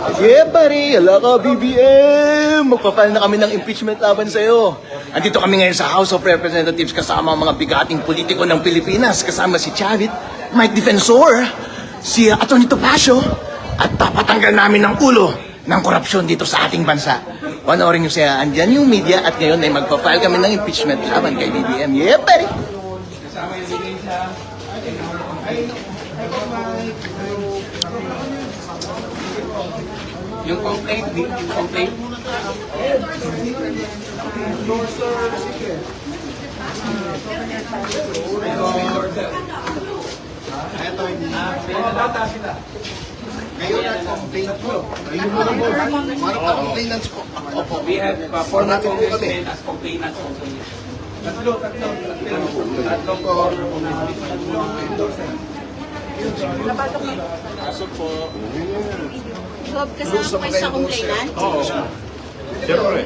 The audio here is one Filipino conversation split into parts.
Yeah, pare. Hala ka, BBM. Magpa-file na kami ng impeachment laban sa'yo. Andito kami ngayon sa House of Representatives kasama ang mga bigating politiko ng Pilipinas. Kasama si Chavit, Mike Defensor, si Atty. Topacio, at papatanggal namin ng ulo ng korupsyon dito sa ating bansa. Panoorin nyo siya. Andyan yung media at ngayon ay magpa-file kami ng impeachment laban kay BBM. Yeah, pare. Yung complaint, yung complaint. Ngayon ang complaint po. Mga complainants po. Opo. We have former congressmen as complainants also. Tatlo po. Kaso po. Gob, kasama ko kayo sa complainant? Oo. Siyempre.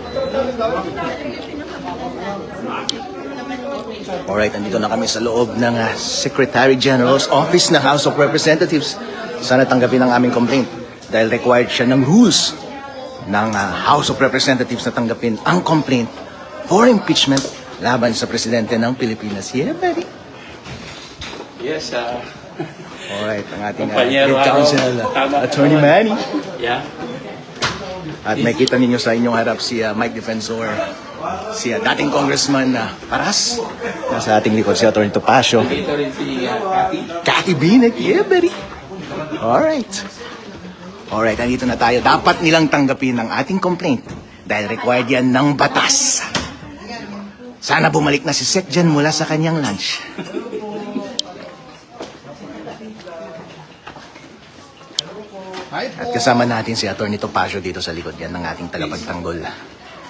Alright, andito na kami sa loob ng Secretary General's Office ng House of Representatives. Sana tanggapin ang aming complaint dahil required siya ng rules ng House of Representatives na tanggapin ang complaint for impeachment laban sa Presidente ng Pilipinas. Yeah, buddy. Yes, Alright, ang ating Kumpanyero, Head Counsel, tama. Attorney Manny. yeah. At makita ninyo sa inyong harap si Mike Defensor, si dating Congressman Paras, nasa ating likod si Atty. Topacio, Dito rin si Cathy. Cathy Binek, yeah, buddy. Alright. Alright, andito na tayo. Dapat nilang tanggapin ang ating complaint dahil required yan ng batas. Sana bumalik na si Sec dyan mula sa kanyang lunch. At kasama natin si Atty. Topacio dito sa likod yan ng ating tagapagtanggol.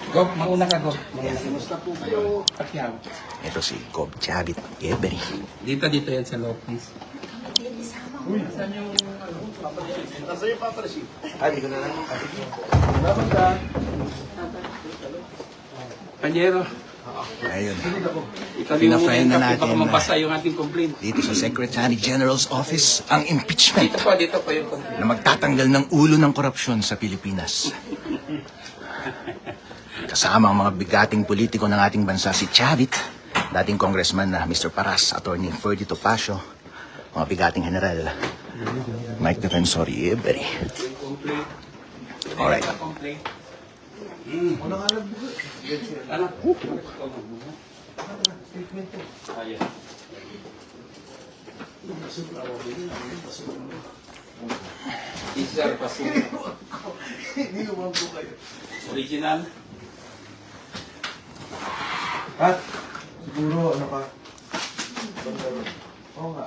Gob, mauna ka, Gob. Pakyaw. Ito si Cobb Chavit, yeah, buddy. Dito yan sa loob, please. Panyero, Ayun. ikaw Pina-file na baka natin mabasa yung ating complaint. dito sa Secretary General's Office ang impeachment Dito pa yung complaint. na magtatanggal ng ulo ng korupsyon sa Pilipinas. Kasama ang mga bigating politiko ng ating bansa si Chavit, dating congressman na Mr. Paras, Atty. Ferdy Topacio, mga bigating general, Mike Defensor, Iberi. Alright. Complaint. Isar Pasun. Original. At siguro ano ka? Oo nga.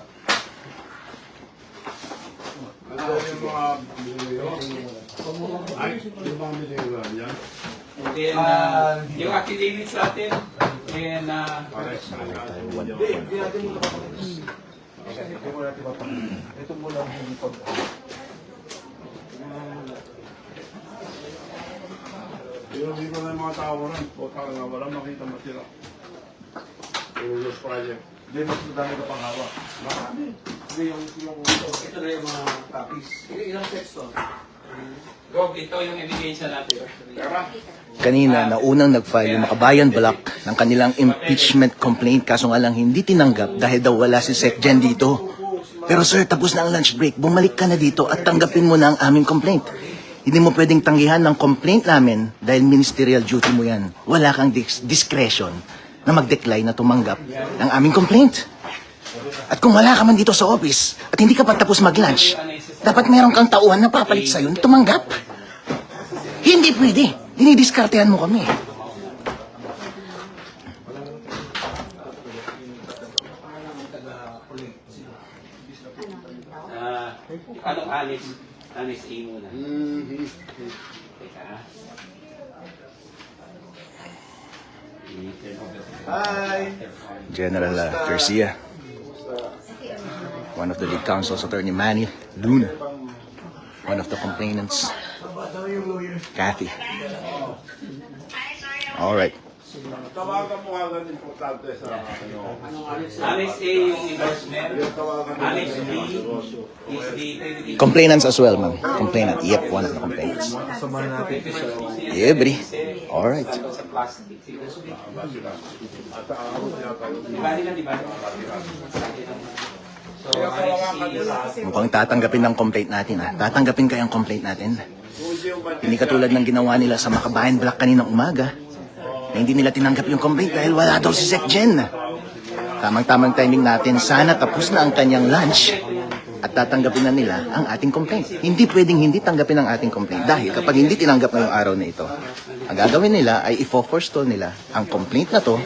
And then, yung affidavits natin, and Hindi natin muna papakita. Hindi mo natin papakita. Ito muna ang hindi pag... Yung dito na yung mga tao ron, puta nga, walang makita matira. Yung project. Hindi, mas madami ka pang hawa. Marami. Hindi yung ito na yung mga copies. Ilang text to? Gob, ito yung ebidensya natin. Kanina, naunang nag-file yung Makabayan Block ng kanilang impeachment complaint kaso nga lang hindi tinanggap dahil daw wala si Sec Jen dito. Pero sir, tapos na ang lunch break. Bumalik ka na dito at tanggapin mo na ang aming complaint. Hindi mo pwedeng tanggihan ng complaint namin dahil ministerial duty mo yan. Wala kang discretion na mag-decline na tumanggap ng aming complaint. At kung wala ka man dito sa office at hindi ka pa tapos mag-lunch, dapat meron kang tauhan na papalit sa'yo na tumanggap. Hindi pwede. Dinidiskartehan mo kami. Anong anis? Anis A muna. Teka. Hi! General Garcia, one of the lead counsels, Attorney Manny Luna, one of the complainants, Cathy. All right. Tawagan mo agad importante sa ano. Annex A yung endorsement. Yung tawagan mo. Annex B is the Complainants as well, ma'am. Complainant. Yep, one of the complainants. Yeah, buddy. Alright. sa plastic. At ako niya tayo. Di ba? So, Kaya Annex tawagan C niya sa Mukhang tatanggapin ng complaint natin, ha? Tatanggapin kayang complaint natin. kung hindi yung budget Hindi katulad ng ginawa nila sa Makabayan Black kaninang umaga, na hindi nila tinanggap yung complaint dahil wala daw si Sec Jen. Tamang-tamang timing natin, sana tapos na ang kanyang lunch at tatanggapin na nila ang ating complaint. Hindi pwedeng hindi tanggapin ang ating complaint dahil kapag hindi tinanggap ngayong araw na ito, ang gagawin nila ay i-forestall nila ang complaint na to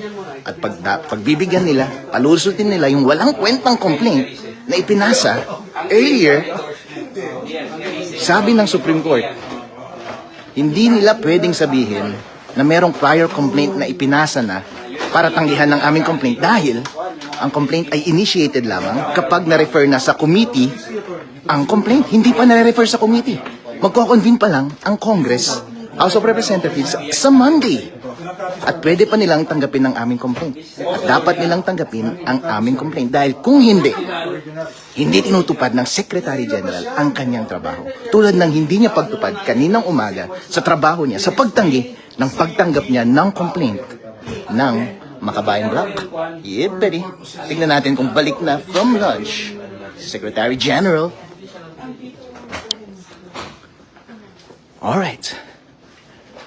at pagbibigyan nila, palusutin nila yung walang kwentang complaint na ipinasa earlier. Sabi ng Supreme Court, hindi nila pwedeng sabihin na merong prior complaint na ipinasa na para tanggihan ng aming complaint dahil ang complaint ay initiated lamang kapag na-refer na sa committee ang complaint. Hindi pa na-refer sa committee. Magko-convene pa lang ang Congress, House of Representatives sa Monday. At pwede pa nilang tanggapin ang aming complaint. Dapat nilang tanggapin ang aming complaint dahil kung hindi tinutupad ng Secretary General ang kanyang trabaho. Tulad ng hindi niya pagtupad kaninang umaga sa trabaho niya, sa pagtanggi ng pagtanggap niya ng complaint ng Makabayan Black. Yep, buddy. Tignan natin kung balik na from lunch si Secretary General. Alright.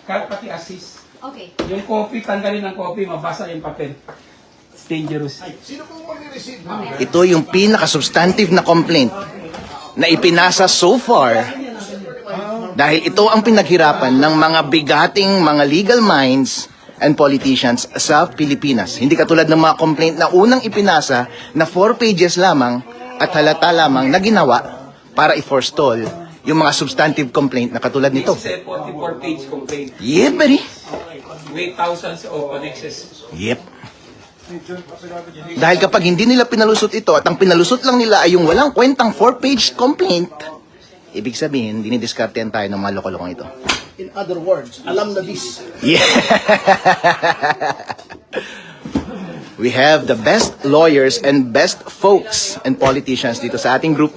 Kahit pati assist. Okay. Yung copy, tanggalin ng copy, mabasa yung papel. It's dangerous. Sino pong mag-receive, ma'am? Ito yung pinaka-substantive na complaint na ipinasa so far dahil ito ang pinaghirapan ng mga bigating mga legal minds and politicians sa Pilipinas. Hindi katulad ng mga complaint na unang ipinasa na 4 pages lamang at halata lamang na ginawa para i-forestall yung mga substantive complaint na katulad nito. This is a 44-page complaint. Yeah, buddy. With thousands of annexes. Yep. Dahil kapag hindi nila pinalusot ito at ang pinalusot lang nila ay yung walang kwentang 4-page complaint, ibig sabihin, dinidiskartehan tayo ng mga loko-lokong ito. In other words, alam na this. Yeah. We have the best lawyers and best folks and politicians dito sa ating group.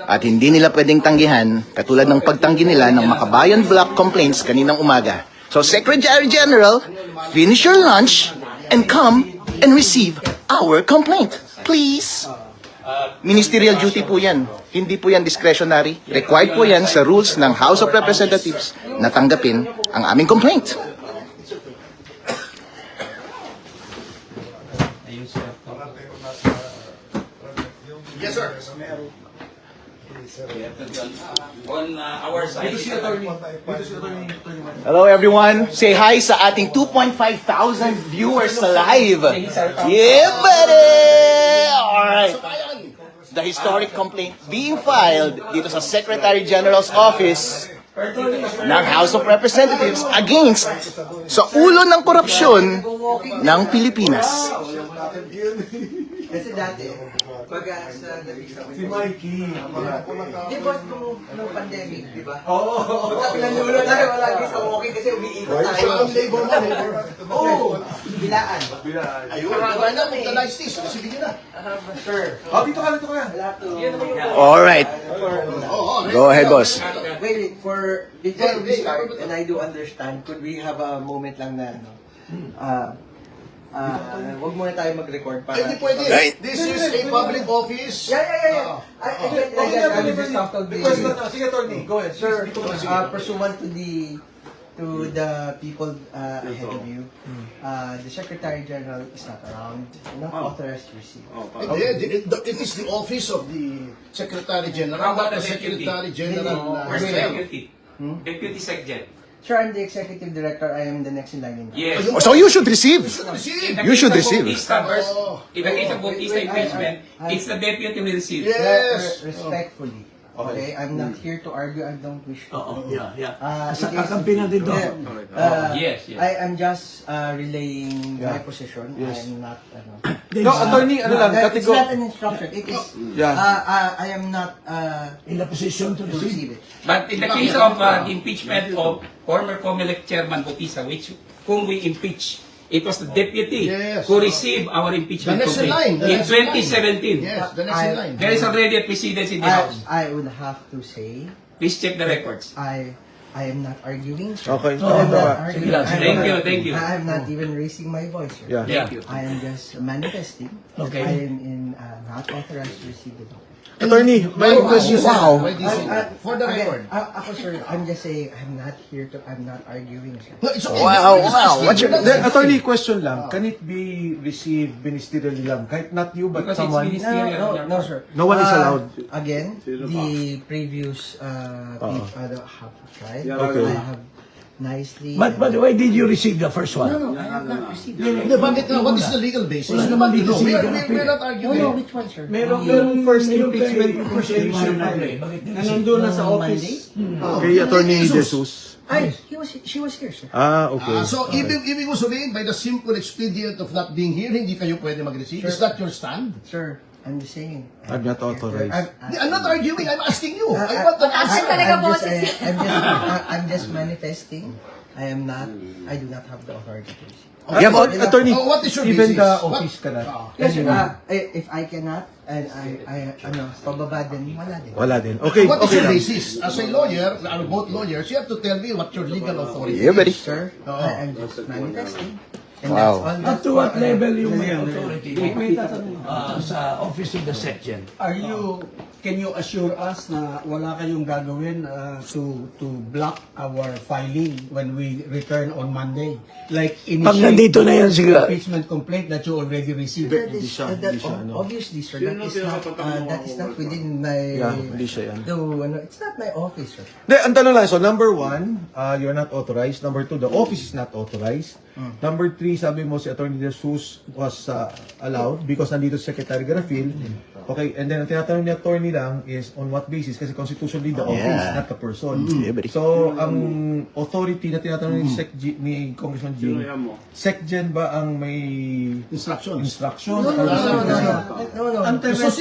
At hindi nila pwedeng tanggihan, katulad ng pagtanggi nila ng Makabayan Black complaints kaninang umaga. So, Secretary General, finish your lunch and come and receive our complaint. Please. Ministerial duty po yan. Hindi po yan discretionary. Required po yan sa rules ng House of Representatives na tanggapin ang aming complaint. Yes, sir. On our side. Hello everyone. Say hi sa ating 2,500 viewers sa live. Yeah, buddy! Alright. The historic complaint being filed dito sa Secretary General's office ng House of Representatives against sa ulo ng korupsyon ng Pilipinas. Kasi dati, pag sa si Mikey, di ba nung pandemic, di ba? Oo. Pinanulo tayo lagi sa walking kasi umiikot tayo. Oo. Bilaan. Ayun, try na, utilize this. Sige na. Sure. Dito ka. Alright. Go ahead, boss. Wait, before we start, and I do understand, could we have a moment lang na, wag muna tayo mag-record para... Hindi pwede. Right. This is a public office. Yeah. I will just talk to the... Sige, Tony. Go ahead. Sir, pursuant to the people ahead of you, the Secretary General is not around, not authorized to receive. It is the office of the Secretary General, How about not the the deputy? Secretary General. Where's the himself. deputy? Deputy Secgen. Sir, I'm the Executive Director. I am the next in line. Yes. So you should receive. Receive. You should receive. In the case of Bautista impeachment, it's the deputy will receive. Yes. Respectfully, Okay, I'm not here to argue. I don't wish to. Sa kakampi natin to. Yes, yes. I am just relaying my position. I am not. No, attorney, ano lang, It's kategor... not an instruction. It is. Yeah. I am not In the position to receive. receive it. But in the case of the impeachment of former COMELEC Chairman Bautista, whom we impeached, it was the deputy Yes. who received our impeachment The next in line, complaint the in next in line. 2017. Yes, the next in line. There is already a precedence in the House. I would have to say Please check the records. I am not arguing. Sir. Okay. I am not arguing. Thank you. I am not even raising my voice. Sir. Yeah. Thank you. I am just manifesting. Okay. I am not authorized to receive the document. Attorney, may question. Why do you say that? For the Again, record. ako sir, I'm just saying, I'm not arguing, sir. No, it's okay. Wow, Just wow. asking. What's your- You're not Then, asking. attorney, question lang. Can it be received ministerially lang? Kahit not you, but Because it's someone? ministerial. No, sir. No one is allowed. Again, the previous people have tried. Okay. I have nicely. But why did you receive the first one? No, I have not received. Hindi, bakit nga? What is the legal basis? Wala naman naman dito. legal We're basis. not No, arguing. which one, sir? Merong first impeachment First impeachment na nandun na sa office. Kay Attorney Jesus. Ay, she was here, sir. Okay. So, ibig mo sabihin, by the simple expedient of not being here, hindi kayo pwede mag-receive? Is that your stand? Sir, I'm just saying. I'm not authorized. I'm not arguing, I'm asking you. I want an answer. talaga boses. I'm just manifesting. I do not have the authority to receive. Yeah, but attorney, Oh, what is your even basis? the What? office ka na. Yes, sir. If I cannot, and pababa din, wala din. Wala din. Okay, What is okay your lang. basis? As a lawyer, are both lawyers, you have to tell me what your legal authority Yeah, buddy. is. Sir, I am just manifesting. And Wow. that's all. Up to what level yung may authority? Sa office of the section. Can you assure us na wala kayong gagawin to block our filing when we return on Monday? Like Pag nandito na yan siguro. impeachment complaint that you already received. That is, obviously, sir, that is not within my. Yeah, hindi siya yan. It's not my office, sir. Hindi, ang tanong lang, so number 1, you're not authorized. Number 2, the office is not authorized. Number 3, sabi mo si Attorney Jesus was allowed because nandito si Secretary Garfield. Okay, and then ang tinatanong ni Attorney lang is on what basis? Kasi constitutionally the office, Yeah. not the person. Yeah, buddy. So, ang authority na tinatanong ni Congressman Jing, SecGen ba ang may Instructions. instructions? No. So, ano ang basis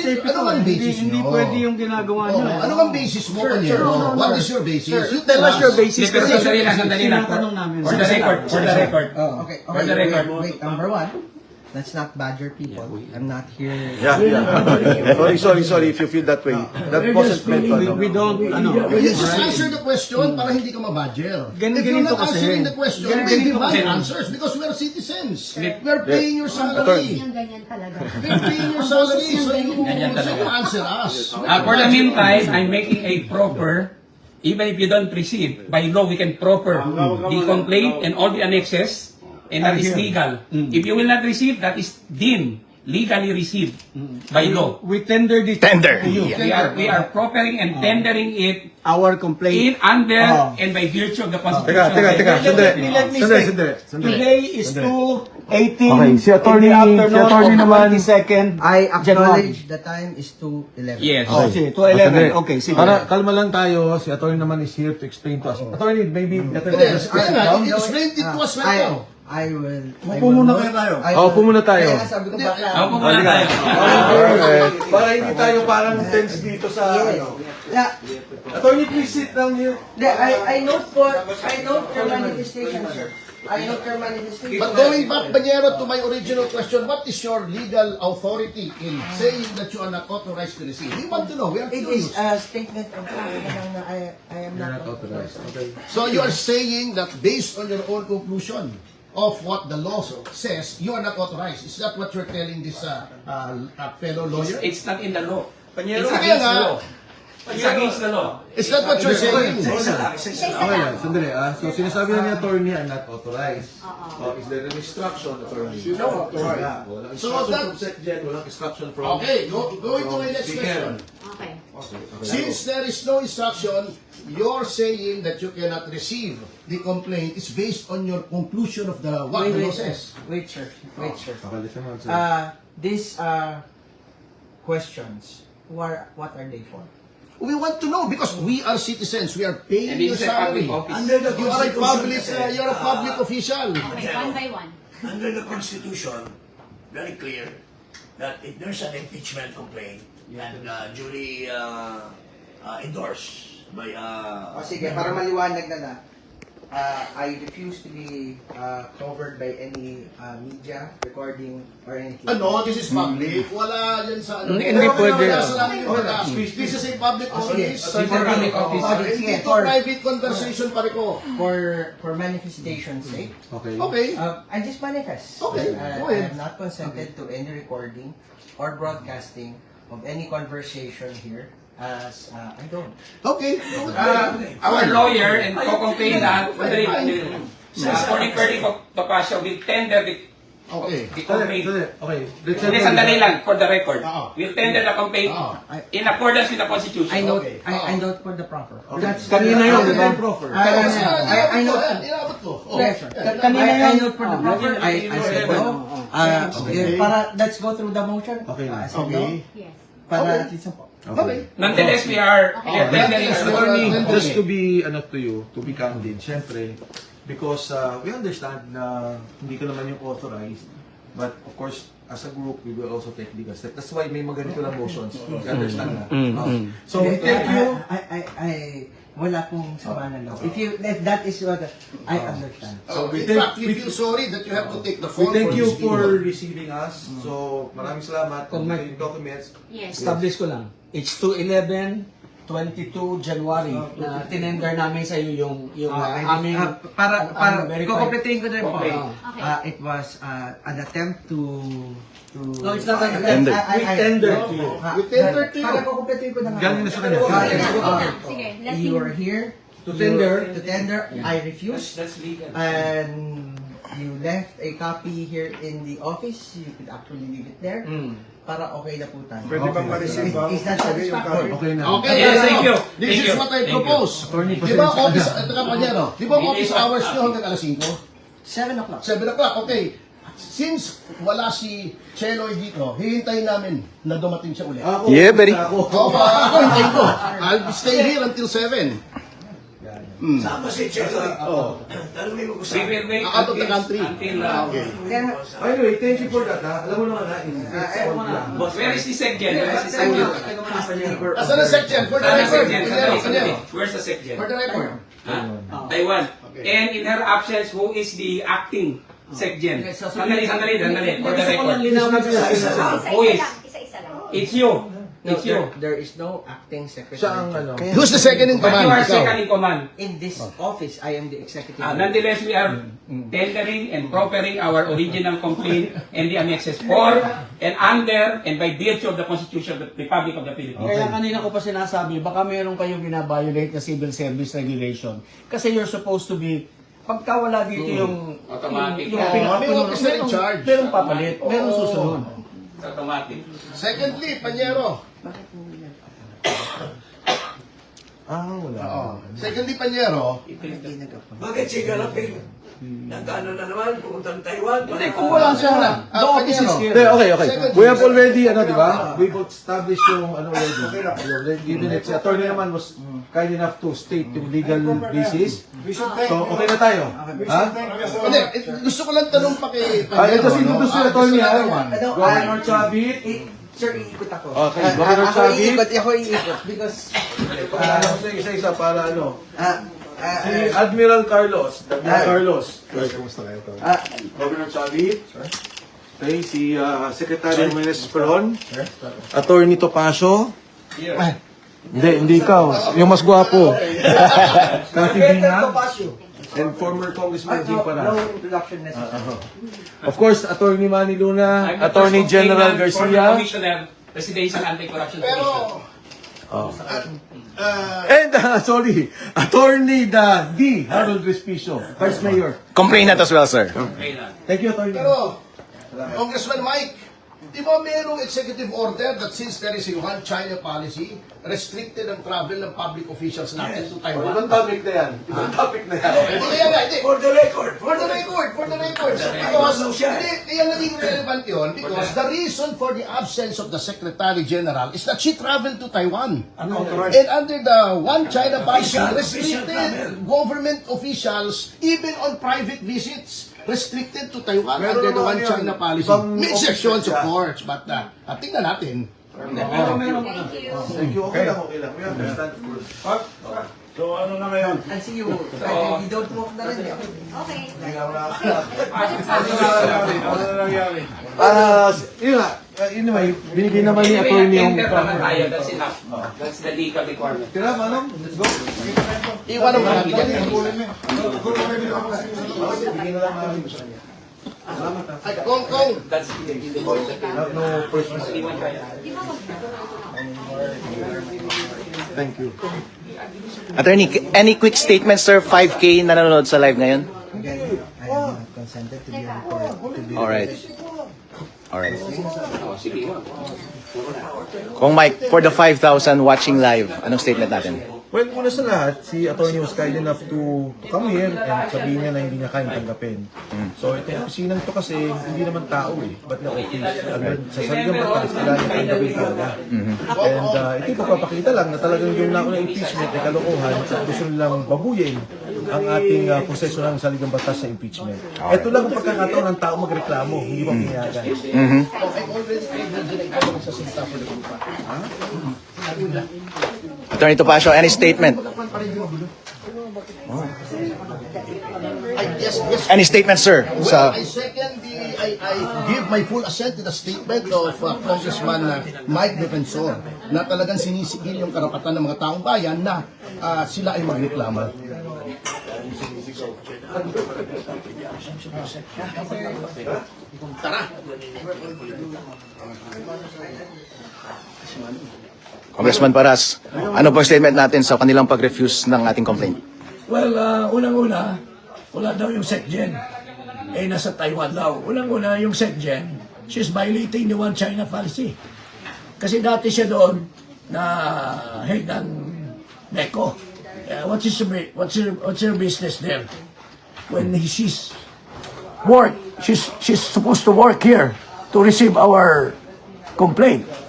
Hindi nyo? pwede yung ginagawa Oh, nyo. ano ang basis mo kanino? What is your basis? You tell What's your us. basis? Pero sandali lang. Tinatanong namin. For the record. Okay, For the record. wait, number 1, let's not badger people. I'm not here. Yeah. Sorry if you feel that way. That wasn't meant to. We don't, You just answer the question para hindi ka mabadger. If you're Ganito not kasi. answering the question, we demand answers because we are citizens. We are paying your salary. Yung ganyan talaga. We're paying your salary, so you answer us. For the meantime, I'm making a proper, even if you don't receive, by law we can proper the complaint and all the annexes, and that is legal. If you will not receive, that is deemed legally received by law. We tendered it Tender. to you. We are properly and tendering it Our complaint. in under and by virtue of the Constitution. Teka. Sandali. Today is 2:18 Okay, si Attorney- in the afternoon si Attorney of naman- 22nd I January. acknowledge the time is 2:11. Yes. Oh, sige, 2:11. Okay, sige. Para kalma lang tayo, si Attorney naman is here to explain to us. Attorney, maybe Yes, kaya nga, explain it to us right now. I will. Upo muna kayo tayo. Upo muna tayo. Kaya sabi ko baka. Ako muna tayo. Para hindi tayo parang tense dito sa ano. Yeah, Attorney, please sit down here. I note your manifestation, sir. I note your manifestation. But going back, Banyero, to my original question, what is your legal authority in saying that you are not authorized to receive? We want to know. We are It curious. is a statement of fact na I am not authorized. So you are saying that based on your own conclusion of what the law says, you are not authorized. Is that what you're telling this fellow lawyer? It's not in the law. It's Kaya against the nga, law. It's against the law. is that what you're saying? Okay lang, sandali So sinasabi na ni Attorney, I'm not authorized. Is there an instruction, Attorney? No. Walang So instruction that- from SecGen, walang instruction from... Okay, going to my next question. Okay. Since there is no instruction, you're saying that you cannot receive the complaint is based on your conclusion of the what the law says. Wait, sir. Pakalitan mo, sir. These questions, what are they for? We want to know because we are citizens. We are paying And your this is a public salary. office. Under the You are a public, Constitution, you're a public official. Okay, one by one. under the Constitution, very clear that if there's an impeachment complaint and duly endorsed by O sige, para maliwanag na I refuse to be covered by any media recording or anything. Ano, this is public. Wala yan sa ano. Hindi pwede. Wala sa namin yung batas. This is a public office. It's a public office. Hindi to private conversation pare ko. For manifestation's sake, Okay. Okay. I just manifest. Okay, I go ahead. have not consented to any recording or broadcasting of any conversation here as I don't. Okay. Our lawyer and co-complainant, according to Topacio, will tender the Okay. complaint. Okay. Let's Hindi, sandali lang, for the record. Oo. We'll tender the complaint Oo. in accordance with the Constitution. I note, Okay. I note for the proper. That's Kanina yun, di ba? I know. Inabot ko. Yes, sir. Kanina I yun. note for the proper. I said no. Para let's go through the motion. Okay. I said no. Okay. Yes. Para at least po. Okay. Nonetheless, we are tendering Yes, a Attorney, Okay. just to be to you, to be candid, syempre, because we understand na hindi ka naman yung authorized, but of course, as a group, we will also take legal steps. That's why may mga ganito lang motions. You understand na? So, we thank you. Wala pong sama na loob. If that is what I understand. So, in thank- fact, we feel sorry that you have to take the We fall thank you this for video. receiving us. So, maraming salamat. Kung may documents, Yes. Establish ko lang. It's 2/11/22 January na tinender namin sa iyo yung aming para verify. kukumpletin ko na rin po. Okay. It was an attempt to No, it's not an Tender. We tendered to you. We tendered to you. Para kukumpletin ko na nga. galing na sa kanya. Sige, let You him... are here To tender. To tender. I refuse. That's legal. And you left a copy here in the office. You could actually leave it there. Para okay na po tayo. Pwede bang ma-receive ba? Is that satisfactory? Okay na. Okay, Yes, ano, thank you. This Thank is you. what I Thank you. propose. Attorney, Di ba pasensya office, na. Kapanyero, di ba office hours nyo hanggang alas 5? 7 o'clock. 7 o'clock, okay. Since wala si Cheloy dito, hihintayin namin na dumating siya ulit. Ako, Yeah, buddy. Ako. Ako hintayin ko. I'll stay here until 7. Sama si Cheloy. Tanungin mo ko sa We will wait Out of the country. until Then, Anyway, thank you for that. Ha? Alam mo naman na, where is the SecGen? Where is the SecGen? Asan ang section? For the Saan ang record. SecGen? Sandali. Where's the SecGen? For the record. Taiwan. And in her absence, who is the acting SecGen? Sandali. For the Gusto ko lang record. linawin sa Who is? Isa-isa lang. It's you. no, It's you. there is no acting secretary. siya ang ano. Who's the second in But you are command? second Ikaw. in command. In this office, I am the executive. Nonetheless, we are tendering and proffering our original complaint and the annexes for and under and by virtue of the Constitution of the Republic of the Philippines. Kaya kanina ko pa sinasabi, baka meron kayong binabiolate na civil service regulation. Kasi you're supposed to be, pagka wala dito yung Automatic. yung May officer in charge. merong papalit, merong susunod. It's automatic. Secondly, Panyero. Wala. Secondly, Panyero. Bakit si Galapin? Nagkano na naman, pumunta ng Taiwan. Hindi, kung wala siya, the office is here. Okay. We have already, di ba? We've established yung, already. We already given it. Si attorney naman was kind enough to state yung legal basis. So, okay na tayo. Ha? Hindi, gusto ko lang tanong pa kay Ay, Panyero. kasi gusto si attorney, ha? Ano, Governor Chavit. Sir, iikot ako. Okay, Governor Chavit. Ako iikot because Para sa isa-isa, para ano. Si uh, Admiral Carlos. Carlos. Governor Chavit. Okay, si Secretary Menes Peron. Attorney Topacio. Hindi ikaw. Yung mas gwapo. Cathy Binag. And former Congressman Jim no Parag. introduction necessary. Of course, Attorney Manny Luna, I'm the Attorney first General complainant, former Garcia, Commissioner, Presidential Anti-Corruption Pero, Commission. and sorry, Attorney D. Harold Respicio, Vice Mayor. Complainant as well, sir. Okay lang. Thank you, Attorney. pero, Congressman Mike, Di ba merong executive order that since there is a one China policy, restricted ang travel ng public officials natin to Taiwan? Ibang topic na yan. Ibang topic na yan. Hindi. For the record. Because, hindi, kaya naging relevant yun because the reason for the absence of the Secretary General is that she traveled to Taiwan. And under the one China policy, restricted government officials even on private visits. Restricted to Taiwan under the one China policy. May exceptions, of course, but tingnan natin. Thank you. Thank you. Okay lang. We understand. So ano na ngayon? And see you. You don't walk na rin yan. Okay. Ano na nangyari? Yun nga. Anyway, binigay naman ni attorney yung... Enter naman tayo, that's enough. That's the legal requirement. Tira, manong? Let's go. Iwan ang mga bigyan. Bigyan na lang namin sa kanya. Ay, Kong. That's No personal. Thank you. Attorney, any quick statements, sir? 5K nanonood sa live ngayon? Alright. Kung Mike, for the 5,000 watching live, anong statement natin? Well, una sa lahat, si attorney was kind enough to come here and sabihin niya na hindi niya kayang tanggapin. So, itong opisinang to kasi hindi naman tao eh, but na office. Sa saligang batas, kailangan niya tanggapin talaga. And ito ipapakita lang na talagang yung na impeachment ay kalokohan at gusto nilang babuyin ang ating proseso ng saligang batas sa impeachment. Ito lang ang pagkakataon ng tao magreklamo, hindi ba pinayagan. Attorney Topacio, any statement? Yes. Any statement, sir? Well, I second I give my full assent to the statement of Congressman Mike Defensor na talagang sinisigil yung karapatan ng mga taong bayan na sila ay magreklamo. Congressman Paras, ano po statement natin sa kanilang pag-refuse ng ating complaint? Well, unang-una, wala daw yung SecGen. Nasa Taiwan daw. Unang-una, yung SecGen, she's violating the one China policy. Kasi dati siya doon na head ng NECO. What's her business there? When she's supposed to work here to receive our complaint.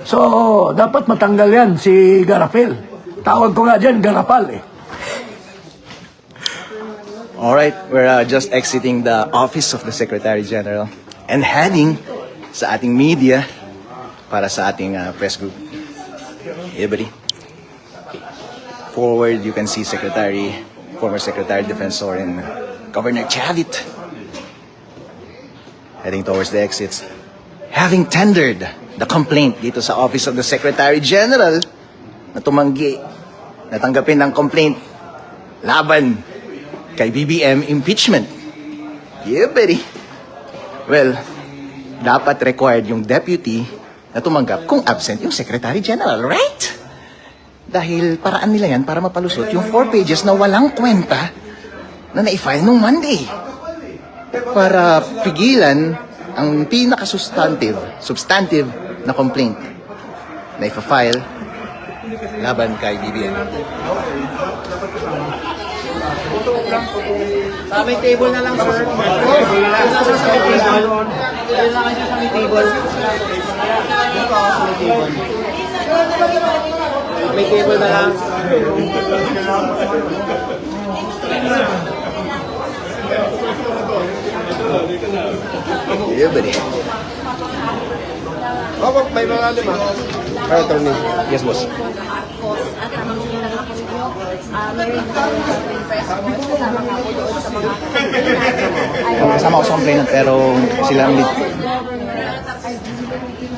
So, dapat matanggal yan si Garapel. Tawag ko nga dyan, Garapal eh. Alright, we're just exiting the office of the Secretary General and heading sa ating media para sa ating press group. Hey, buddy. Forward, you can see former Secretary Defensor and Governor Chavit heading towards the exits. Having tendered the complaint dito sa office of the Secretary General na tumanggi, natanggapin ng complaint laban kay BBM impeachment. Yeah, buddy. Well, dapat required yung deputy na tumanggap kung absent yung Secretary General, right? Dahil paraan nila yan para mapalusot yung 4 pages na walang kwenta na na-file nung Monday. Para pigilan ang substantive na complaint na ipa-file laban kay BBM. May table na lang, sir. May table na lang. Yeah, buddy. May mga lima. Attorney. Yes, boss. At ang mga meron po yung press conference, kasama nga po doon sa mga Kasama ko sa complainant pero sila ang lead.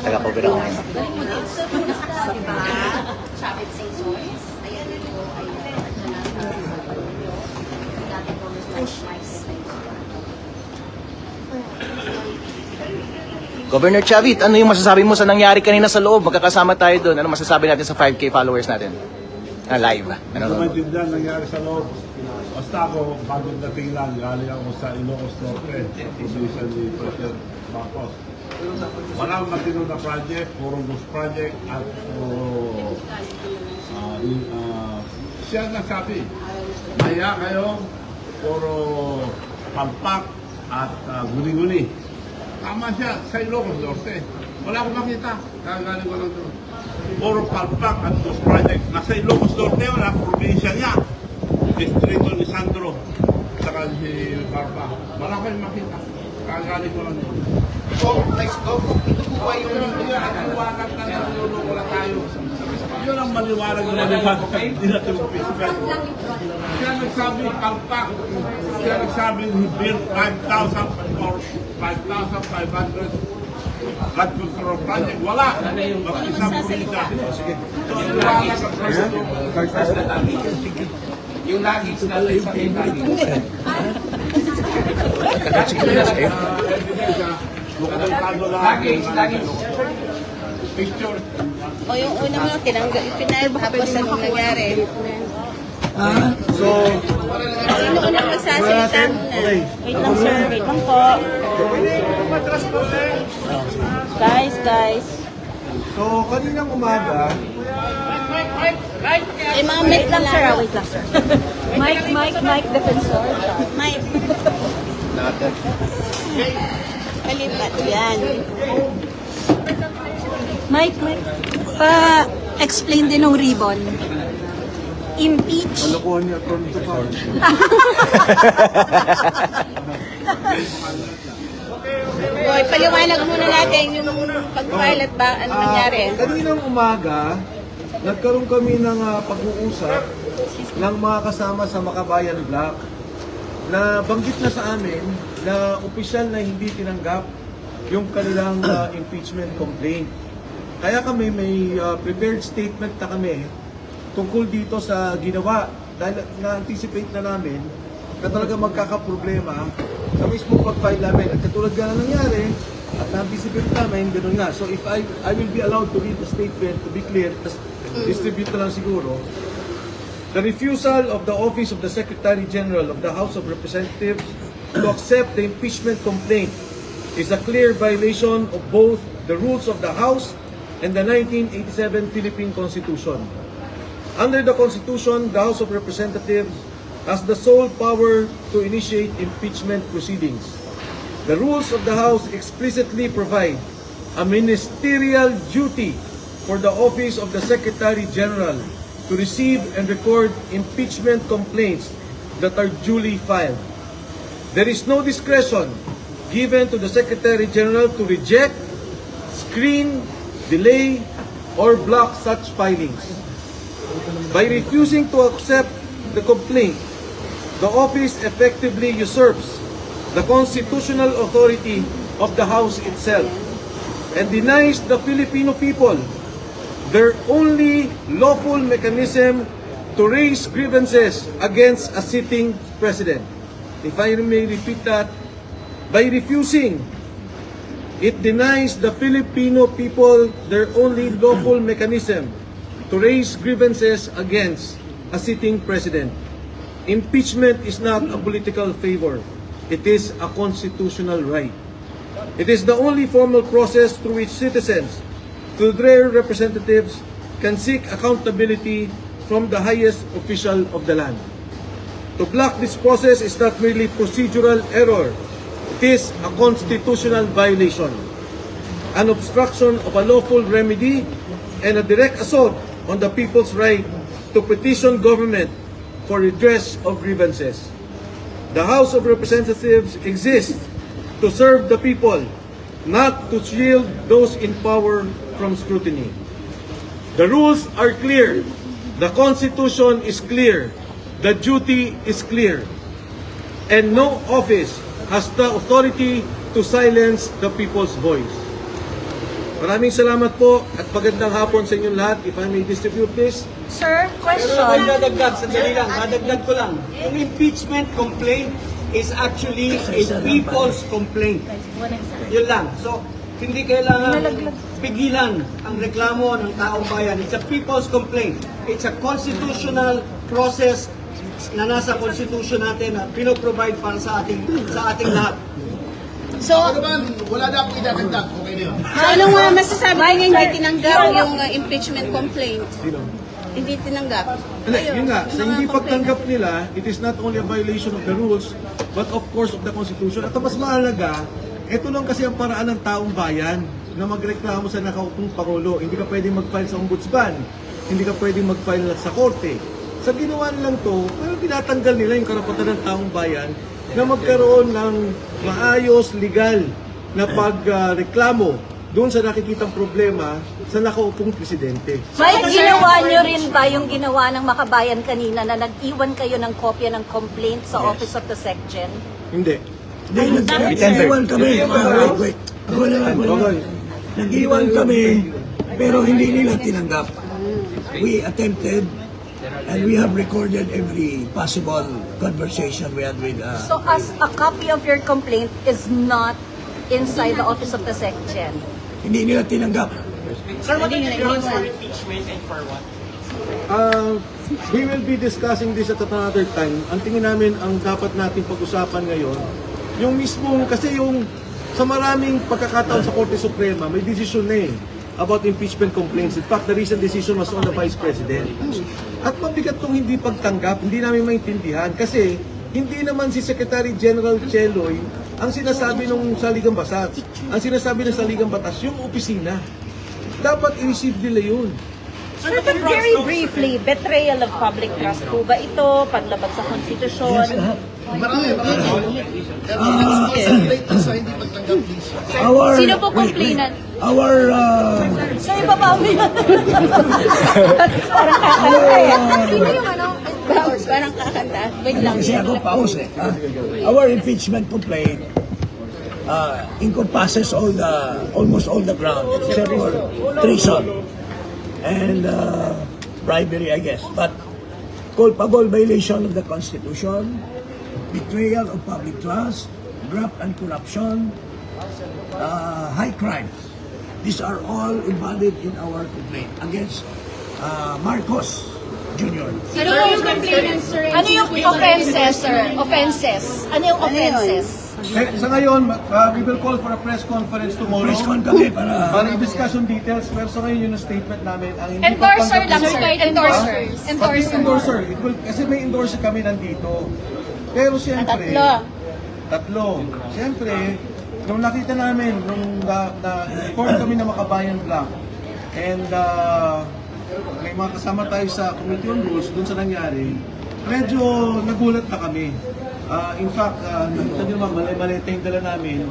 Taga-cover ako ngayon. diba? Chavit Sensors. Ayan po. Dati po, Mr. Mike. Governor Chavit, ano yung masasabi mo sa nangyari kanina sa loob? Magkakasama tayo doon. Ano masasabi natin sa 5K followers natin? Na live. Ano maintindihan nangyari sa loob? Basta ako, bagong dating lang, galing ako sa Ilocos Norte, position ni President Marcos. Walang matino na project, puro ghost project at puro siya nagsabi, maya kayo, puro pampak at guni-guni. Tama siya, sa Ilocos Norte. Wala akong makita, kagaling ko lang doon. Puro palpak at ghost project. Nasa Ilocos Norte, wala, probinsya niya. Distrito ni Sandro, saka si Barba. Wala akong makita, kagaling ko lang doon. Ito po ba yung Maliwanag na naluloko na tayo. Yun ang maliwanag na maliwanag. Hindi na tumipisipin. Siya nagsabi, palpak. Siya nagsabi, he built 5,000 or 5,500 flood control project. Wala. Mag-isang pumisa. So, maliwanag ang presidente. Yung lagi sa lagi. Lagi. Picture. O yung una mo, tinanggap, tapos anong nangyari? So, Sino unang magsasalita muna? Wait lang sir, wait lang po. Guys. so kaninang umaga, Eh, mga mic lang sir, wait lang sir. Mic, defensor. Mic. Palipat yan. Mike, pa-explain din ng ribbon. Impeach. kalokohan niya from the car. Boy, paliwanag muna natin yung pag-pilot ba, ano nangyari? Kaninang umaga, nagkaroon kami ng pag-uusap ng mga kasama sa Makabayan Block na banggit na sa amin na opisyal na hindi tinanggap yung kanilang impeachment complaint. Kaya kami may prepared statement na kami tungkol dito sa ginawa dahil na-anticipate na namin na talaga magkakaproblema sa mismo pag-file namin. At katulad nga na nangyari, at na-anticipate namin, gano'n nga. So if I will be allowed to read the statement, to be clear, distribute na lang siguro. The refusal of the Office of the Secretary General of the House of Representatives to accept the impeachment complaint is a clear violation of both the rules of the House and the 1987 Philippine Constitution. Under the Constitution, the House of Representatives has the sole power to initiate impeachment proceedings. The rules of the House explicitly provide a ministerial duty for the Office of the Secretary General to receive and record impeachment complaints that are duly filed. There is no discretion given to the Secretary General to reject, screen, delay, or block such filings. By refusing to accept the complaint, the office effectively usurps the constitutional authority of the House itself and denies the Filipino people their only lawful mechanism to raise grievances against a sitting president. If I may repeat that, by refusing, it denies the Filipino people their only lawful mechanism to raise grievances against a sitting president. Impeachment is not a political favor. It is a constitutional right. It is the only formal process through which citizens, through their representatives, can seek accountability from the highest official of the land. To block this process is not merely procedural error. It is a constitutional violation, an obstruction of a lawful remedy, and a direct assault on the people's right to petition government for redress of grievances. The House of Representatives exists to serve the people, not to shield those in power from scrutiny. The rules are clear. The Constitution is clear. The duty is clear. And no office has the authority to silence the people's voice. Maraming salamat po at magandang hapon sa inyong lahat. If I may distribute this. Sir, question. Dadagdag ko lang. Yung impeachment complaint is actually a people's complaint. Yun lang. So, hindi kailangan pigilan ang reklamo ng taong bayan. It's a people's complaint. It's a constitutional process na nasa constitution natin na pinoprovide para sa ating lahat. So, ano ba, wala na akong idadagdag. Okay na yun. So, anong masasabi ko hindi tinanggap yung impeachment complaint? Hindi tinanggap. Hindi, yun nga, sa hindi pagtanggap nila, it is not only a violation of the rules, but of course of the Constitution. At ang mas mahalaga, ito lang kasi ang paraan ng taong bayan na magreklamo sa nakaupong Pangulo. Hindi ka pwedeng mag-file sa ombudsman, hindi ka pwedeng mag-file sa korte. Sa ginawa nilang to, parang tinatanggal nila yung karapatan ng taong bayan na magkaroon ng maayos, legal na pagreklamo doon sa nakikitang problema sa nakaupong presidente. Mike, ginawa nyo rin ba yung ginawa ng Makabayan kanina na nag-iwan kayo ng kopya ng complaint sa Office of the SecGen? Hindi. Nag-iwan kami. Wait. Ako na. Nag-iwan kami, pero hindi nila tinanggap. We attempted, and we have recorded every possible conversation we had with... So as a copy of your complaint is not inside the Office of the SecGen? Hindi nila tinanggap. Sir, what are the grounds for impeachment and for what? We will be discussing this at another time. Ang tingin namin, ang dapat natin pag-usapan ngayon, yung mismong, kasi yung sa maraming pagkakataon sa Korte Suprema, may decision na about impeachment complaints. In fact, the recent decision was on the Vice President. At mabigat itong hindi pagtanggap, hindi namin maintindihan kasi hindi naman si Secretary General Cheloy ang sinasabi ng Saligang Batas. Ang sinasabi ng Saligang Batas, yung opisina. Dapat i-receive nila yun. Sir, but very briefly, betrayal of public trust po ba ito? Paglabag sa konstitusyon? Marami. Pero concentrate sa hindi pagtanggap, please. Sino po complainant? Sir, ipapawi na. Parang kakanta eh. Sino yung parang kakanta? Wait lang. Kasi ako pause eh. Our impeachment complaint encompasses almost all the ground except for treason and bribery, I guess. But culpable violation of the Constitution, betrayal of public trust, graft and corruption, high crimes. These are all embodied in our complaint against Marcos Jr. Ano yung complainant, sir? Ano yung offenses, sir? Offenses. Ano yung offenses? Sa ngayon, we will call for a press conference tomorrow. Press con kami para i-discuss yung details. Pero sa ngayon, yung statement namin, ang hindi Endorser lang, pagtanggap- sir. Endorser. Pati yung endorser. Kasi may endorser kami nandito. Pero siyempre, tatlo. Siyempre, nung nakita namin, nung na-inform kami na Makabayan Black, and may mga kasama tayo sa Committee on Rules dun sa nangyari, medyo nagulat na kami. In fact, nakita nyo naman, mali-malita yung dala namin.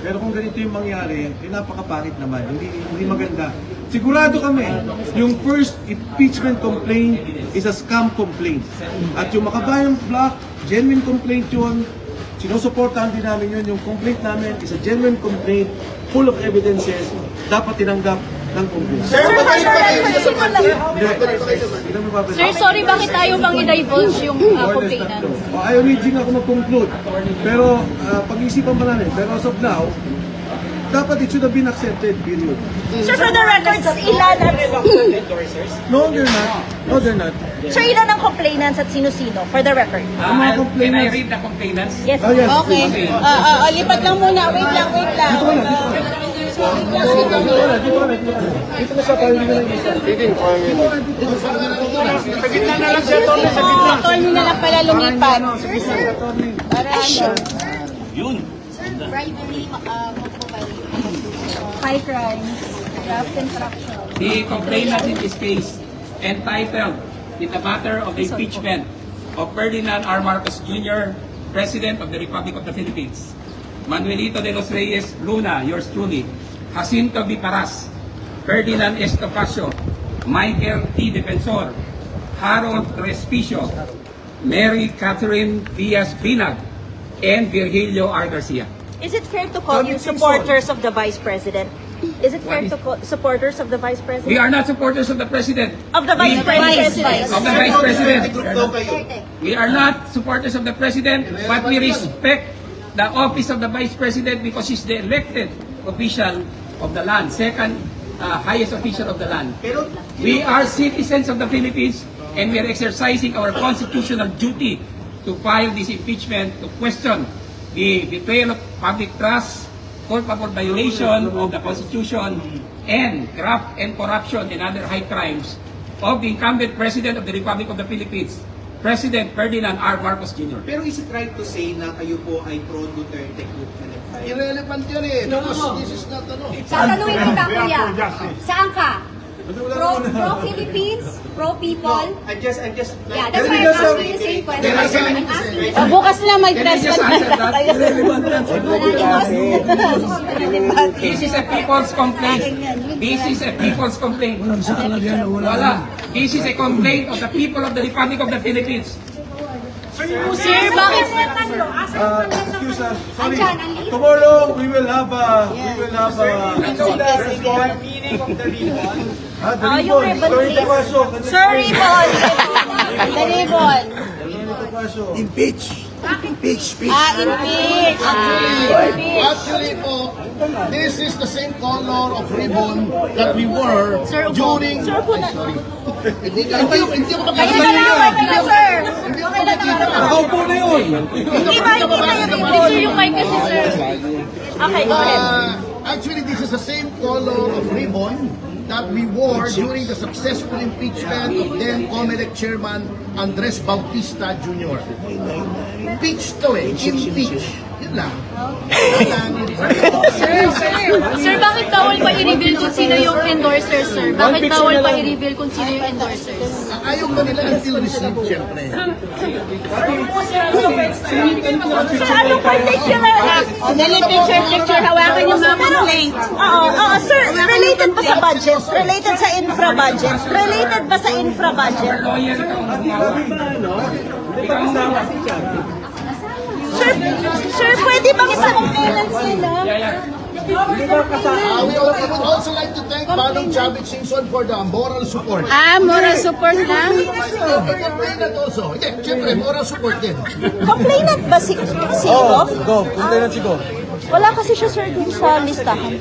Pero kung ganito yung mangyari, napakapangit naman. Hindi maganda. Sigurado kami, yung first impeachment complaint is a scam complaint. At yung Makabayan Black, genuine complaint yun. Sinusuportahan din namin yun. Yung complaint namin is a genuine complaint, full of evidences, dapat tinanggap ng Congress. Sir, sorry, bakit tayo bang i-divulge yung complainant? Ayaw reading ako mag-conclude. Pero pag-isipan pa namin. Pero as of now, dapat it should have been accepted, period. Sir, for the records, ilan at... No, they're not. No, they're not. Sir, ilan ang complainants at sino-sino? For the record. mga Can I complainants. read the complainants? Yes. Oh, yes. Okay. Lipat lang muna. Wait lang. Dito na sa pahuli na lang isa. Sa gitna na lang siya, Tony, sa gitna. Call nyo na lang pala lumipat. Para bribery, High crimes, graft and corruption. The complainant in this case entitled in the matter of the impeachment of Ferdinand R. Marcos Jr., President of the Republic of the Philippines, Manuelito de los Reyes Luna, yours truly, Jacinto V. Paras, Ferdinand S. Topacio, Michael T. Defensor, Harold Respicio, Mary Catherine Diaz Binag, and Virgilio R. Garcia. Is it fair to call you supporters of the Vice President? Is it fair to call supporters of the Vice President? We are not supporters of the President. Of the Vice President. Of the Vice President. We are not supporters of the President, but we respect the office of the Vice President because he's the elected official of the land, second highest official of the land. We are citizens of the Philippines and we are exercising our constitutional duty to file this impeachment to question the betrayal of public trust, culpable violation of the Constitution and graft and corruption and other high crimes of the incumbent President of the Republic of the Philippines, President Ferdinand R. Marcos Jr. Pero is it right to say na kayo po ay pro-Duterte group na nag-file? Irrelevant yun eh. Because this is not ano. Tatanungin kita, kuya. Saan ka? Pro-Philippines? Pro-people? I'm just Yeah, that's why I'm asking the same question. I'm asking. Bukas na may Can I just answer that? This is a people's complaint. This is a people's complaint. Wala. This is a complaint of the people of the Republic of the Philippines. Sir, bakit? Excuse us. Sorry. Tomorrow we will have a meaning of the ribbon. the yung ribbon. ribbon, Sorry, please. Sir, ribbon. The ribbon. Impeach. Impeach. Impeach. Actually po, this is the same color of ribbon that we wore during... Ay, sorry. Hindi ko Kayo na lang, okay na, sir. Okay na, Nakaupo na yun. Hindi ba, hindi kayo picture yung mic kasi, sir. Okay, go ahead. Actually, this is the same color of ribbon that we wore during the successful impeachment of then COMELEC Chairman Andres Bautista Jr. Impeach to eh. Impeach. Yun lang. Sir, bakit bawal pa i-reveal kung sino yung endorsers, sir? Bakit bawal pa i-reveal kung sino yung endorsers? Ayaw pa nila until received, syempre. Sir, ano particular act? Dali, picture, hawakan yung mga complaint. Oo, sir, related ba sa budget? Related sa infra budget? Related ba sa infra budget? Lawyer Sir, pwede bang isa-complainants nila? We would also like to thank Manong Chavit Singson for the moral support. Moral support lang? Complainant also. Hindi, syempre, moral support din. Complainant ba si Igo? Go. Punta na si Go. Wala kasi siya, sir, dun sa listahan.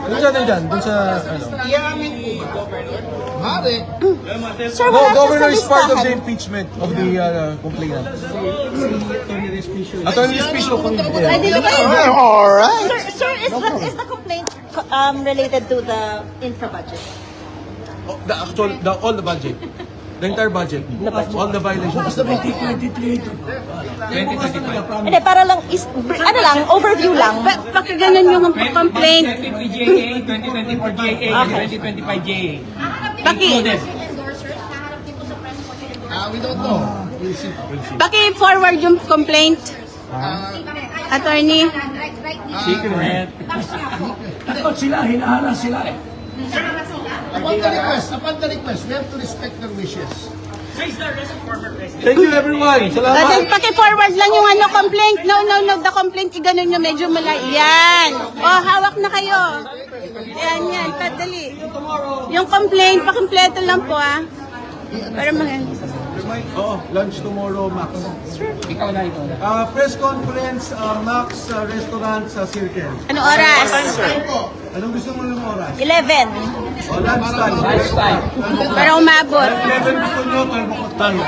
Nandyan. Dun sa, Mare, Sir, wala siya sa Governor is part of the listahan. impeachment of the complainant. Attorney Respicio. Pwede ba kayo? Sir, is the complaint related to the infra budget? All the budget. The entire budget. All the violations. 2023 ito. 2025. Hindi, para lang, overview lang. Pakaganan yung complaint. 2023 GAA, 2024 GAA, and 2025 GAA. Included. we don't know. We'll see. Paki-forward yung complaint. Attorney. Secret. Dapat sila, hinaharang sila eh. Upon the request, we have to respect their wishes. Thank you everyone. Salamat. Paki-forward lang yung complaint. No, the complaint, iganon nyo medyo malay. Yan. Hawak na kayo. Yan, padali. Yung complaint, pakimpleto lang po, Para Lunch tomorrow, Max. Ikaw na. Press conference, Max Restaurant sa Circle. Ano oras? Anong gusto mo ng oras? 11. Lifestyle. Para umabot. 11 gusto nyo, 12 ako talo.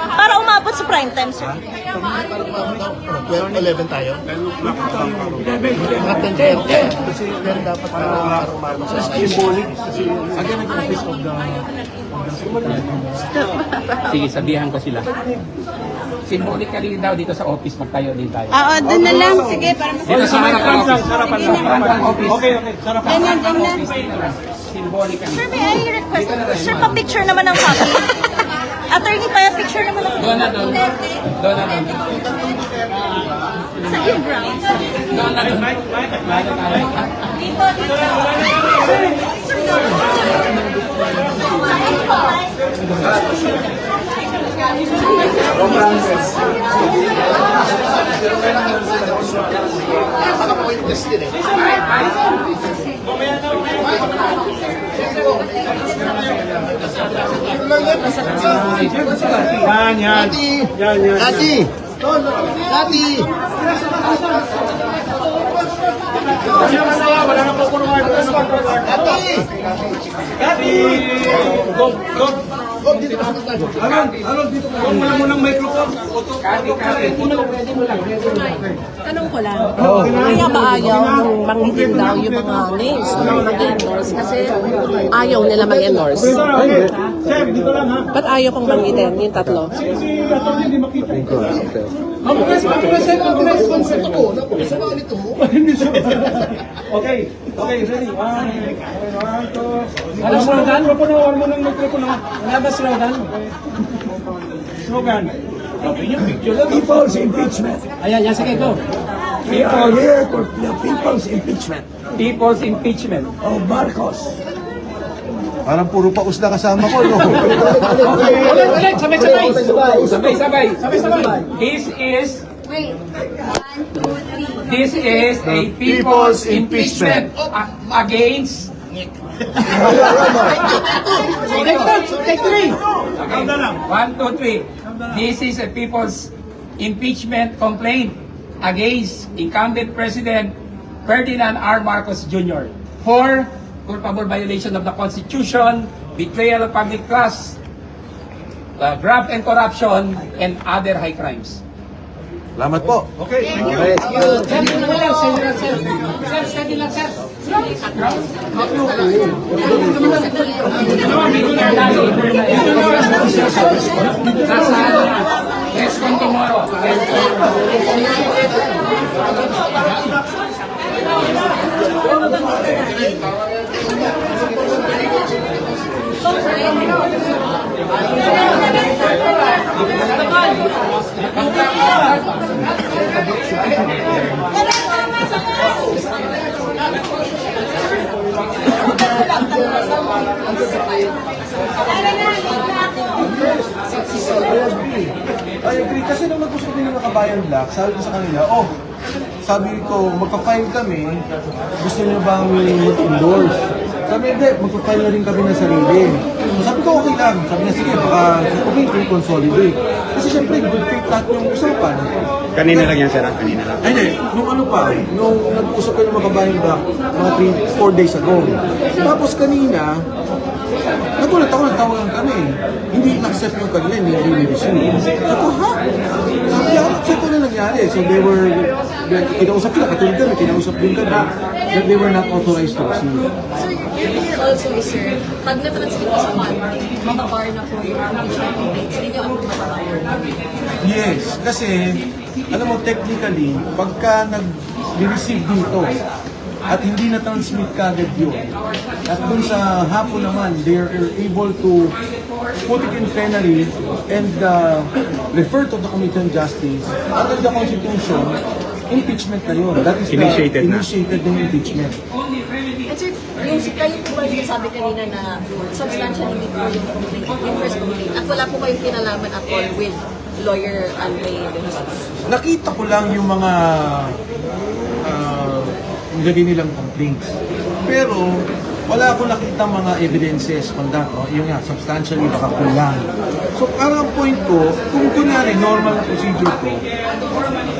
Para umabot sa prime time, sir. 11 tayo. Again, nag-office of the... Sige, sabihan ko sila. Symbolically daw dito sa office, magtayo din tayo. Oo, doon na lang. Sige, para mas... Dito sa harapan ng office. Harapan ng office. Okay. Sarapan. Ganyan. Symbolically. Sir, may I request? Sir, pa-picture naman ng copy. Attorney, pa-picture naman ng Doon na doon. Doon na doon. Sa yung grounds. Doon na doon. Naka-pointless din eh. Dati! Go! Oh, dito ka sa tayo. Alon, dito ka. Wala mo ng microphone. Tanong ko lang, kaya ba ayaw nung banggitin daw yung mga names na mag-endorse? Kasi ayaw nila mag-endorse. Sir, dito lang ha. Ba't ayaw kong banggitin yung tatlo? Si Atty. hindi makita. Okay, ready. One, two. Ano slogan? Proponawar mo ng microphone. Wala ba slogan? Slogan. Yung picture lang. People's impeachment. Ayan, yan, sige, go. We are here for the people's impeachment People's impeachment. of Marcos. Parang puro paus na kasama ko, no? Ulit, sabay-sabay. This is This is a people's impeachment against Take three. One, two, three. This is a people's impeachment complaint against incumbent President Ferdinand R. Marcos Jr. for culpable violation of the Constitution, betrayal of public trust, graft and corruption, and other high crimes. Salamat po. Okay, thank you. Let's continue. I agree. Kasi nung nag-gusto din ng Kabayan Black, sabi ko sa kanila, sabi ko, magpa-file kami, gusto niyo bang mag-endorse? Sabi, hindi, magpa-file na rin kami ng sarili. So, sabi ko, okay lang. Sabi niya, sige, baka okay, consolidate. Kasi syempre, good faith lahat yung usapan. Kanina lang yan, sir. Kanina lang. Ay, hindi. Nung ano pa, nung nag-usap ko ng mga Kabayan Black, mga 4 days ago. Tapos kanina, nagulat ako, nagtawagan kami. Hindi na-accept yung kanila, hindi receive. Ako, ha? Sabi niya, accept ko na nangyari. So they were, kinausap sila, katulad kami, kinausap din kami, that they were not authorized to receive. Sir, your fear also is, sir, pag na-transmit ko sa monthly, makabar na po yung impeachment complaints. Hindi niyo ako makabar. Yes, kasi, alam mo, technically, pagka nag-receive dito, at hindi na-transmit kagad yun, at dun sa hapon naman, they are able to put it in plenary and refer to the Committee on Justice, under the Constitution, impeachment na yun. That is initiated yung impeachment. And sir, yung kayo po ba yung sabi kanina na substantially hindi po yung complaint, yung first complaint, at wala po kayong kinalaman at all with lawyer Andre De Jesus? Nakita ko lang yung mga nilagay nilang complaints. Pero wala akong nakita mga evidences on that. Yung nga, substantially baka kulang. So parang ang point ko, kung kunyari normal na procedure ko,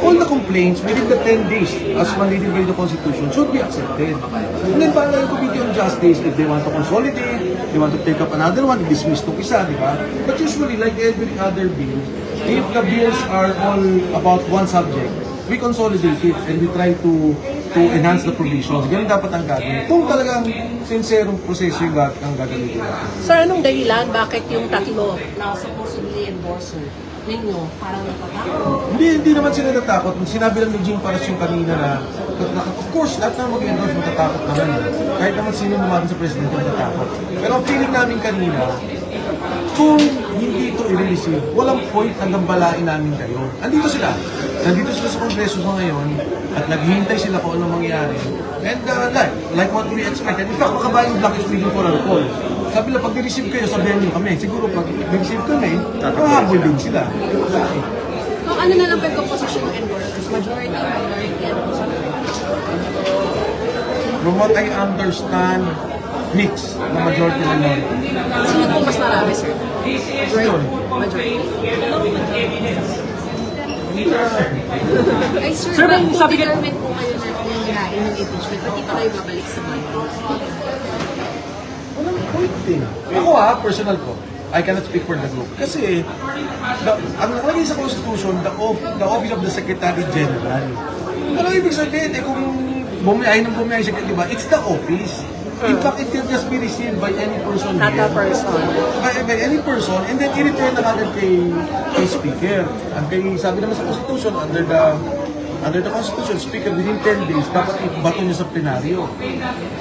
all the complaints within the 10 days as mandated by the Constitution should be accepted. And then para yung Committee on Justice, if they want to consolidate, they want to take up another one, dismiss itong isa, di ba? But usually, like every other bill, if the bills are all about one subject, we consolidate it and we try to enhance the provisions. Ganun dapat ang gagawin. Kung talagang sincerong proseso yung ang gagawin. Sir, anong dahilan bakit yung tatlo na supposedly endorser ninyo parang natatakot? Hindi naman sila natatakot. Sinabi lang ni Jean Paras yung kanina na, of course, lahat na mag-endorse matatakot naman. Kahit naman sino naman sa presidente matatakot. Pero ang feeling namin kanina, kung hindi ito i-receive, walang point na gambalain namin kayo. Andito sila. Nandito sila sa Kongreso sa ngayon at naghihintay sila kung ano mangyari. And like what we expected. In fact, Kabayan Black is waiting for our call. Sabi lang, pag i-receive kayo, sabihan nyo kami. Siguro pag i-receive kami, mahabol din sila. Kung ano na lang ba yung composition ng endorsers? Majority, minority, and From what I understand, mix na majority minority. sino po mas marami, sir? Yun. Majority. Ay, sir, Sir, ba't po sabi ka- determine po kayo na yung ginahin ng impeachment? Ba't di pa kayo babalik sa monthly? Walang point eh. Ako personal ko. I cannot speak for the group. Kasi, ang nakalagay sa Constitution, the Office of the Secretary General. Ano ibig sabihin? Kung bumiyahin siya, di ba? It's the office. In fact, it can just be received by any person Not here. a person. By any person, and then i-refer na agad kay Speaker. Ang sabi naman sa Constitution, under the Constitution, Speaker within 10 days, dapat ibato niya sa plenaryo.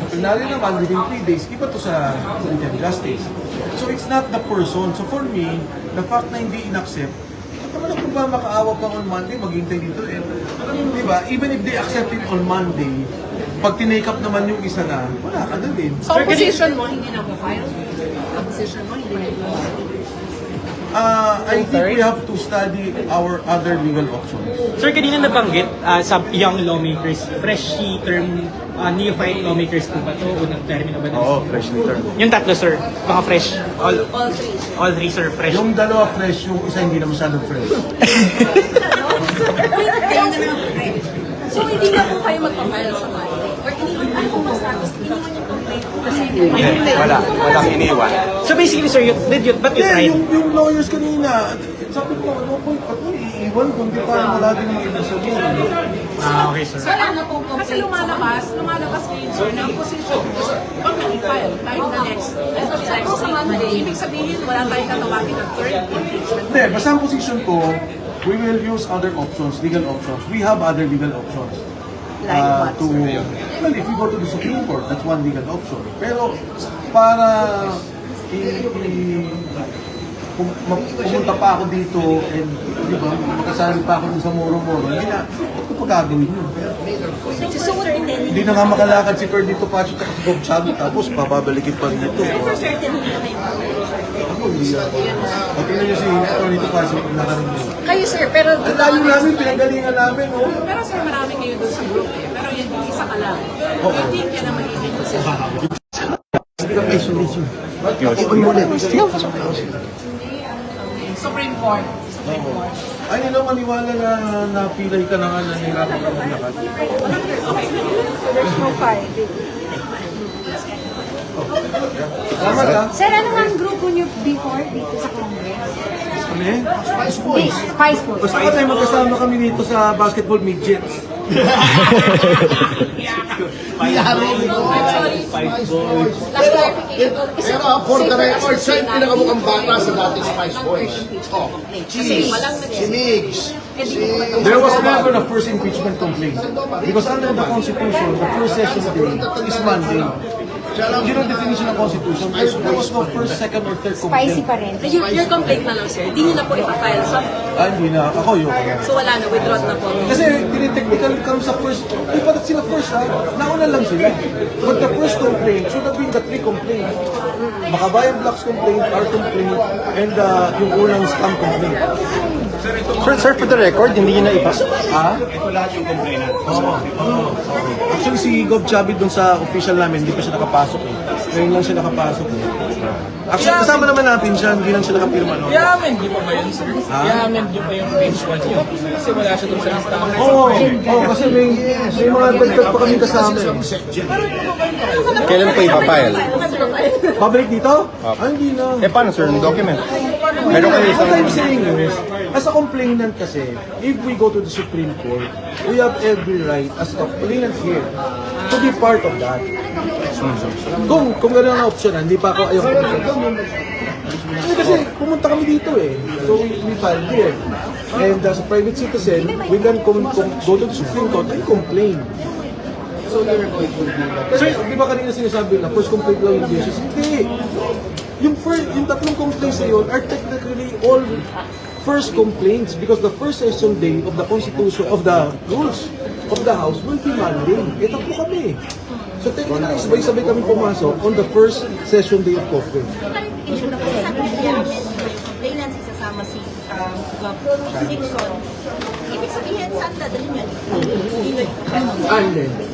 Sa plenaryo naman, within 3 days, iba to sa Committee on Justice. So it's not the person. So for me, the fact na hindi in-accept, naman kung ba makaawa pa on Monday, maghintay dito eh. Diba? Even if they accept it on Monday, pag tinake up naman yung isa na, wala ka na din. So, ang position mo, hindi na file? Ang position mo, hindi na I think we have to study our other legal options. Sir, kanina nabanggit sa young lawmakers, freshly term neophyte lawmakers po ba ito? Unang termino ba? Oo, freshly term. Yung tatlo, sir, mga fresh. All three. All three, sir, fresh. Yung dalawa fresh, yung isa hindi na masyadong fresh. Kayo na lang. So, hindi na po kayo magpa-file sa Monday? Or ano kung mas status? Iniwan yung complaint kasi Walang iniwan. So basically, sir, but you tried? Yung lawyers kanina, sabi ko, no point, ba't mo iiwan kung di parang malagi naman ibig sabihin. Okay, sir. So, ano pong complaint? Kasi lumalabas ngayon, sir, na ang position mo, pag nag-file, kahit na next Monday, ibig sabihin, wala tayong tatawagin ng third impeachment. Hindi, basta ang position ko, we will use other options, legal options. We have other legal options. Like what? Well, if we go to the Supreme Court, that's one legal option. Pero para pumunta pa ako dito and di ba, makasali pa ako dun sa moro-moro, hindi na, ba't ko pa gagawin yun? Hindi na nga makalakad si Ferdito Pacho at si Bob Chavez, tapos bababalikin pa rin ito. Ako, hindi ako. Pati na niyo si Ferdito Pacho, nakarinig. Kayo, sir, pero... Ang layo namin, pinagalingan namin, oh. Pero, sir, marami kayo doon sa group eh. Pero yun, isa ka lang. Hindi ka na magiging position. Supreme Court. Ay, nila maniwala na napilay ka na nga na nahirapan ka maglakad. There's no file. Salamat ha. Sir, ano nga ang grupo niyo before dito sa Congress? Kami? Spice Boys. Spice Boys. Basta kasi magkasama kami dito sa basketball midgets. Spice Boys. Pero for the record, siya yung pinakamukhang bata sa dating Spice Boys. Oh, si Migs. There was never a first impeachment complaint. Because under the Constitution, the first session day is Monday. Yun ang definition ng Constitution. There was no first, second, or third Spicy complaint. pa rin. Your complaint na lang, sir. Hindi nyo na po ipafile. So, Hindi na. Ako yun. so wala na, withdraw na po. Kasi tinitechnical kami sa first, ay patat sila first ha, nauna lang sila. But the first complaint should have been the three complaints. Makabayan Blacks complaint, our complaint, and yung unang scam complaint. Sir, for the record, hindi nyo na ipas. Ha? Ito lahat yung complaint natin. Oo. Actually si Gob Chavez dun sa official namin, hindi pa siya nakapasok eh. Ngayon lang siya nakapasok eh. Actually kasama naman natin siya, hindi lang siya nakapirma. No? I-amend niyo pa ba yun, sir? I-amend niyo pa yung bench one niyo. Kasi wala siya dun sa listahan. Oo, kasi may mga dagdag pa kami kasama eh. Kailan pa ipapile? Pabalik dito? Hindi na. Paano sir, yung document? Meron kayo What I'm saying is, as a complainant kasi, if we go to the Supreme Court, we have every right as a complainant here to be part of that. Kung gano'n ang option, hindi pa ako ayaw kasi pumunta kami dito eh. So we filed here. And as a private citizen, we can go to the Supreme Court and complain. So you're going to do that. Kasi di ba kanina sinasabi na first complaint lang yung basis? Hindi. Yung tatlong complaints na yun are technically all first complaints because the first session day of the Constitution, of the rules of the House will be Monday. Tatlo kami. So technically, sabay-sabay kami pumasok on the first session day of conference. Clarification ako sa complainants isasama si Dixon. Ibig sabihin, saan dadalhin yan? Hindi.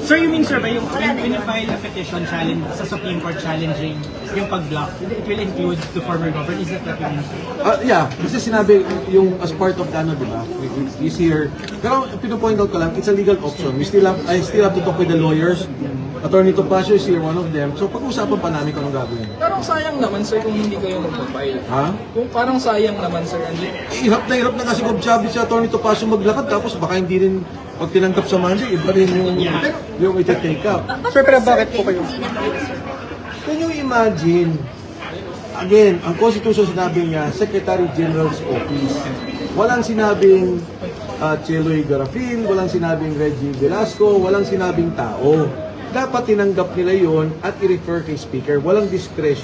Sir, you mean, sir, ba yung when you file a petition challenge sa Supreme Court challenging yung pag-block, it will include the former government? Is that what you mean? Yeah, kasi sinabi yung as part of the ano, di ba? Is here. Pero pinupoint out ko lang, it's a legal option. I still have to talk with the lawyers Attorney Topacio is here, one of them. So pag-uusapan pa namin kung anong gagawin. Parang sayang naman sir kung hindi kayo magpapile. Ha? Kung parang sayang naman sir, Hirap na nga si Bob Chavez si Attorney Topacio maglakad tapos baka hindi rin pag tinanggap sa Monday, iba rin yung ita-take up. Sir, pero bakit po kayo? Can you imagine? Again, ang Constitution sinabi niya, Secretary General's Office. Walang sinabing Cheloy Garafil, walang sinabing Reggie Velasco, walang sinabing tao. Dapat tinanggap nila yon at i-refer kay Speaker. Walang discretion.